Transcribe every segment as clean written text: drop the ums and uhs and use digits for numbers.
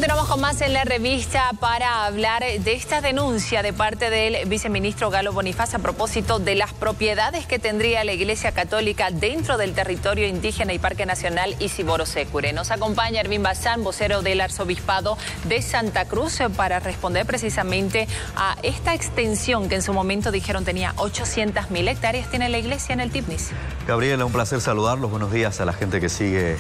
Continuamos con más en la revista para hablar de esta denuncia de parte del viceministro Galo Bonifaz a propósito de las propiedades que tendría la Iglesia Católica dentro del territorio indígena y Parque Nacional Isiboro Sécure. Nos acompaña Ervin Bazán, vocero del Arzobispado de Santa Cruz, para responder precisamente a esta extensión que en su momento dijeron tenía 800.000 hectáreas, tiene la iglesia en el Tipnis. Gabriela, un placer saludarlos. Buenos días a la gente que sigue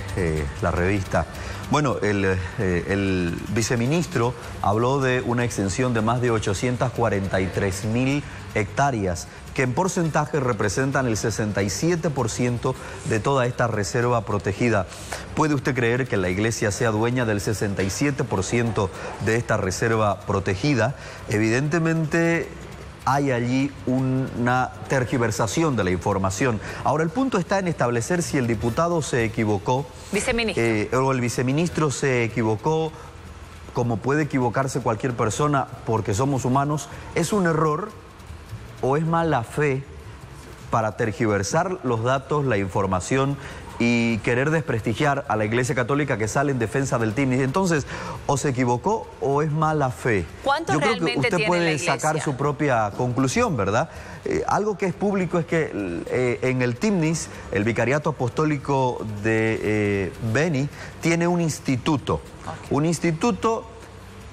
la revista. Bueno, el viceministro habló de una extensión de más de 843.000 hectáreas, que en porcentaje representan el 67% de toda esta reserva protegida. ¿Puede usted creer que la iglesia sea dueña del 67% de esta reserva protegida? Evidentemente hay allí una tergiversación de la información. Ahora, el punto está en establecer si el diputado se equivocó. Viceministro. O el viceministro se equivocó, como puede equivocarse cualquier persona porque somos humanos. ¿Es un error o es mala fe para tergiversar los datos, la información y querer desprestigiar a la Iglesia Católica que sale en defensa del Tipnis? Entonces, o se equivocó o es mala fe. ¿Cuánto Yo creo realmente que usted tiene puede la iglesia? sacar su propia conclusión, ¿verdad? Algo que es público es que en el Tipnis, el Vicariato Apostólico de Beni tiene un instituto. Un instituto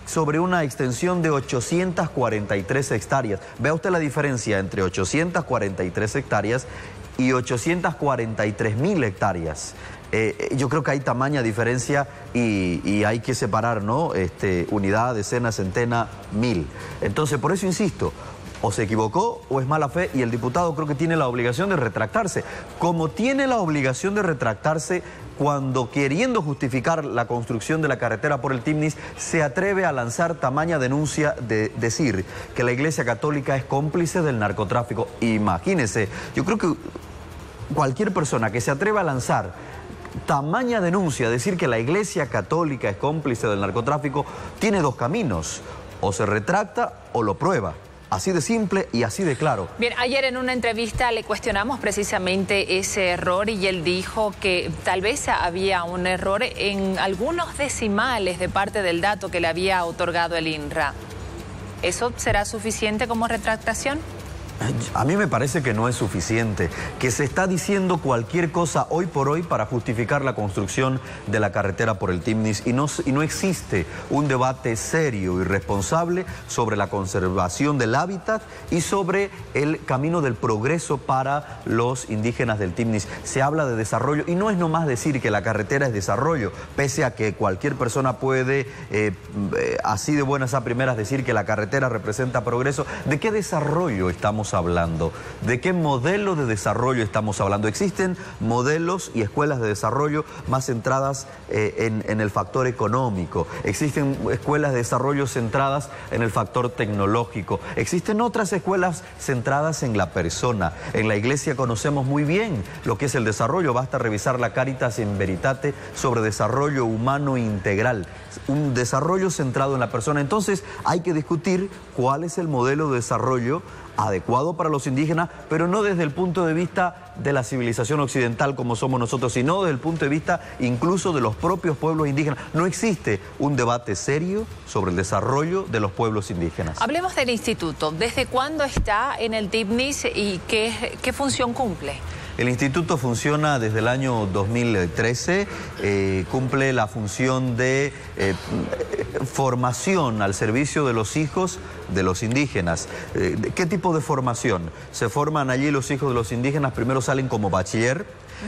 sobre una extensión de 843 hectáreas. Vea usted la diferencia entre 843 hectáreas y 843.000 hectáreas. Yo creo que hay tamaña diferencia y hay que separar, ¿no? Unidad, decena, centena, mil. Entonces, por eso insisto, o se equivocó o es mala fe, y el diputado creo que tiene la obligación de retractarse. Como tiene la obligación de retractarse cuando, queriendo justificar la construcción de la carretera por el Tipnis, se atreve a lanzar tamaña denuncia de decir que la Iglesia Católica es cómplice del narcotráfico. Imagínese, yo creo que cualquier persona que se atreva a lanzar tamaña denuncia, decir que la Iglesia Católica es cómplice del narcotráfico, tiene dos caminos: o se retracta o lo prueba. Así de simple y así de claro. Bien, ayer en una entrevista le cuestionamos precisamente ese error y él dijo que tal vez había un error en algunos decimales de parte del dato que le había otorgado el INRA. ¿Eso será suficiente como retractación? A mí me parece que no es suficiente, que se está diciendo cualquier cosa hoy por hoy para justificar la construcción de la carretera por el Tipnis y no existe un debate serio y responsable sobre la conservación del hábitat y sobre el camino del progreso para los indígenas del Tipnis. Se habla de desarrollo y no es nomás decir que la carretera es desarrollo, pese a que cualquier persona puede así de buenas a primeras decir que la carretera representa progreso. ¿De qué desarrollo estamos hablando? ¿De qué modelo de desarrollo estamos hablando? Existen modelos y escuelas de desarrollo más centradas en el factor económico. Existen escuelas de desarrollo centradas en el factor tecnológico. Existen otras escuelas centradas en la persona. En la iglesia conocemos muy bien lo que es el desarrollo. Basta revisar la Caritas in Veritate sobre desarrollo humano integral. Un desarrollo centrado en la persona. Entonces hay que discutir cuál es el modelo de desarrollo adecuado para los indígenas, pero no desde el punto de vista de la civilización occidental como somos nosotros, sino desde el punto de vista incluso de los propios pueblos indígenas. No existe un debate serio sobre el desarrollo de los pueblos indígenas. Hablemos del instituto. ¿Desde cuándo está en el Tipnis y qué función cumple? El instituto funciona desde el año 2013, cumple la función de formación al servicio de los hijos de los indígenas. ¿Qué tipo de formación? Se forman allí los hijos de los indígenas, primero salen como bachiller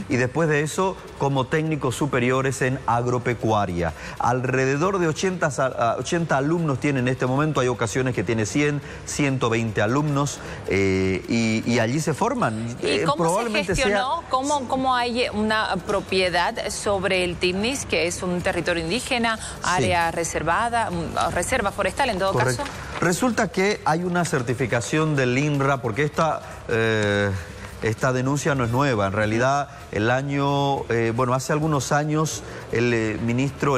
y después de eso como técnicos superiores en agropecuaria. Alrededor de 80 alumnos tiene en este momento, hay ocasiones que tiene 100, 120 alumnos y allí se forman. ¿Y cómo se gestionó? ¿Cómo hay una propiedad sobre el Tipnis, que es un territorio indígena, área reservada, reserva forestal en todo caso? Resulta que hay una certificación del INRA, porque esta denuncia no es nueva. En realidad, hace algunos años el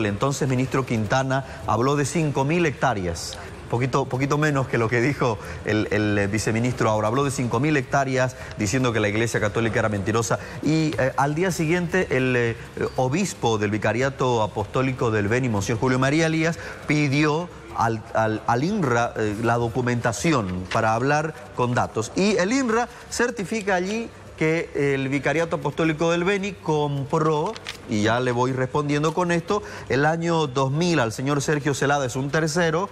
entonces ministro Quintana habló de 5.000 hectáreas poquito menos que lo que dijo el viceministro ahora. Habló de 5.000 hectáreas, diciendo que la Iglesia Católica era mentirosa. Y al día siguiente, el obispo del Vicariato Apostólico del Beni, Monseñor Julio María Elías, pidió al INRA la documentación para hablar con datos. Y el INRA certifica allí que el Vicariato Apostólico del Beni compró, y ya le voy respondiendo con esto, el año 2000 al señor Sergio Celada, es un tercero,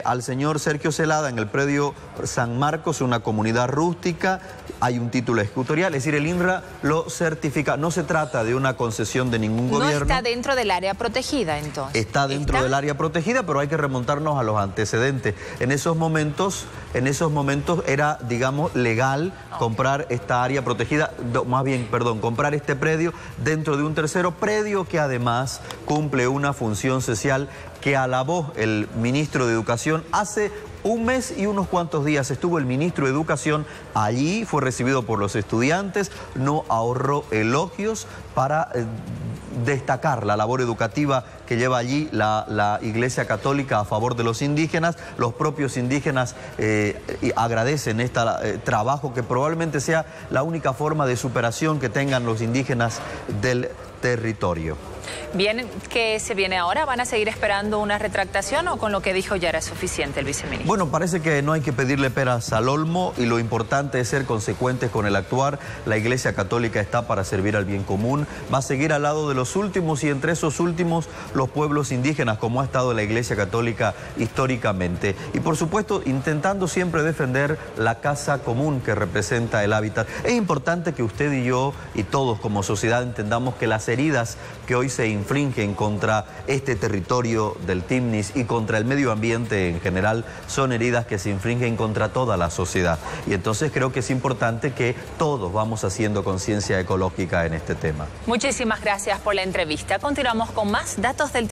al señor Sergio Celada en el predio San Marcos, una comunidad rústica, hay un título ejecutorial, es decir, el INRA lo certifica. No se trata de una concesión de ningún gobierno. No está dentro del área protegida, entonces. Está dentro del área protegida, pero hay que remontarnos a los antecedentes. En esos momentos era, digamos, legal comprar esta área protegida, comprar este predio dentro de un tercero predio que además cumple una función social que alabó el ministro de Educación hace un mes y unos cuantos días. Estuvo el ministro de Educación allí, fue recibido por los estudiantes, no ahorró elogios para destacar la labor educativa que lleva allí la Iglesia Católica a favor de los indígenas. Los propios indígenas agradecen este trabajo, que probablemente sea la única forma de superación que tengan los indígenas del territorio. Bien, ¿qué se viene ahora? ¿Van a seguir esperando una retractación o con lo que dijo ya era suficiente el viceministro? Bueno, parece que no hay que pedirle peras al olmo y lo importante es ser consecuentes con el actuar. La Iglesia Católica está para servir al bien común, va a seguir al lado de los últimos y entre esos últimos los pueblos indígenas, como ha estado la Iglesia Católica históricamente. Y por supuesto intentando siempre defender la casa común que representa el hábitat. Es importante que usted y yo y todos como sociedad entendamos que las heridas que hoy se infringen contra este territorio del Timnis y contra el medio ambiente en general son heridas que se infringen contra toda la sociedad. Y entonces creo que es importante que todos vamos haciendo conciencia ecológica en este tema. Muchísimas gracias por la entrevista. Continuamos con más datos del